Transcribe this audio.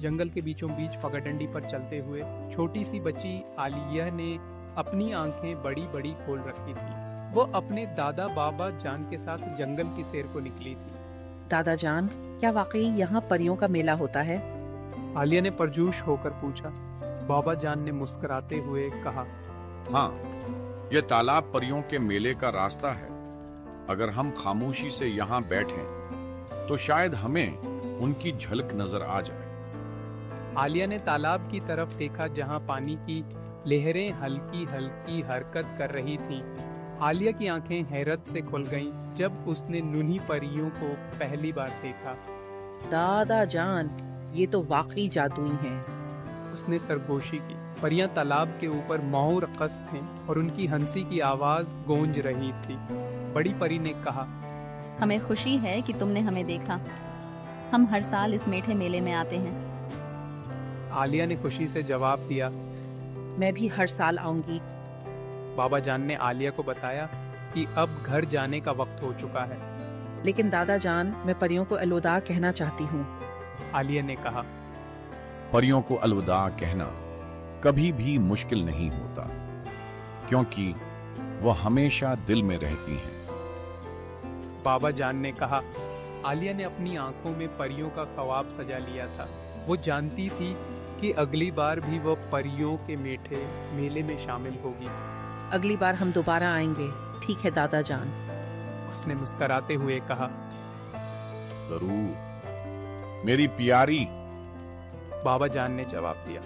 जंगल के बीचों बीच पगडंडी पर चलते हुए छोटी सी बच्ची आलिया ने अपनी आंखें बड़ी बड़ी खोल रखी थी। वो अपने दादा बाबा जान के साथ जंगल की सैर को निकली थी। दादा जान, क्या वाकई यहाँ परियों का मेला होता है? आलिया ने परजोश होकर पूछा। बाबा जान ने मुस्कुराते हुए कहा, हाँ, यह तालाब परियों के मेले का रास्ता है। अगर हम खामोशी से यहाँ बैठें तो शायद हमें उनकी झलक नजर आ जाए। आलिया ने तालाब की तरफ देखा जहाँ पानी की लहरें हल्की हल्की हरकत कर रही थीं। आलिया की आंखें हैरत से खुल गईं जब उसने नन्ही परियों को पहली बार देखा। दादा जान, ये तो वाकई जादुई हैं। उसने सरगोशी की। परियां तालाब के ऊपर मौन रक़स थे और उनकी हंसी की आवाज गूंज रही थी। बड़ी परी ने कहा, हमें खुशी है कि तुमने हमें देखा। हम हर साल इस मीठे मेले में आते हैं। आलिया ने खुशी से जवाब दिया, मैं भी हर साल आऊंगी। बाबा जान ने आलिया को बताया कि अब घर जाने का वक्त हो चुका है। लेकिन दादा जान, मैं परियों को अलविदा कहना चाहती हूँ। आलिया ने कहा, परियों को अलविदा कहना कभी भी मुश्किल नहीं होता, क्योंकि वह हमेशा दिल में रहती हैं। बाबा जान ने कहा। आलिया ने अपनी आंखों में परियों का ख्वाब सजा लिया था। वो जानती थी कि अगली बार भी वो परियों के मीठे मेले में शामिल होगी। अगली बार हम दोबारा आएंगे, ठीक है दादा जान? उसने मुस्कुराते हुए कहा। जरूर मेरी प्यारी, बाबा जान ने जवाब दिया।